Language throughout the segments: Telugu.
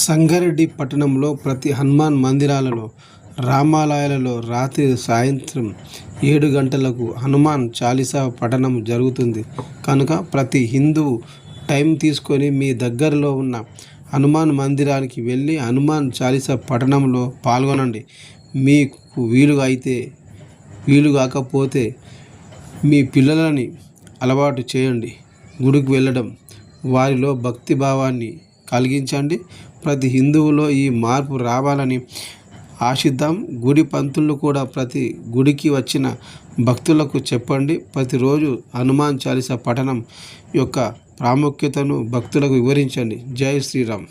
సంగారెడ్డి పట్టణంలో ప్రతి హనుమాన్ మందిరాలలో, రామాలయాలలో రాత్రి సాయంత్రం 7 గంటలకు హనుమాన్ చాలీసా పఠనం జరుగుతుంది కనుక ప్రతి హిందువు టైం తీసుకొని మీ దగ్గరలో ఉన్న హనుమాన్ మందిరానికి వెళ్ళి హనుమాన్ చాలీసా పఠనంలో పాల్గొనండి. మీకు వీలు కాకపోతే మీ పిల్లలని అలవాటు చేయండి. గుడికి వెళ్ళడం, వారిలో భక్తి భావాన్ని కలిగించండి. ప్రతి హిందువులో ఈ మార్పు రావాలని ఆశిద్దాం. గుడి పంతులు కూడా ప్రతి గుడికి వచ్చిన భక్తులకు చెప్పండి. ప్రతిరోజు హనుమాన్ చాలీసా పఠనం యొక్క ప్రాముఖ్యతను భక్తులకు వివరించండి. జై శ్రీరామ్.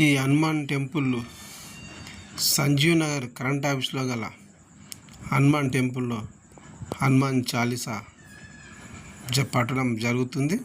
ఈ హనుమాన్ టెంపుల్ సంజీవ్ నగర్ కరెంట్ ఆఫీస్లో గల హనుమాన్ టెంపుల్లో హనుమాన్ చాలీసా పఠనం జరుగుతుంది.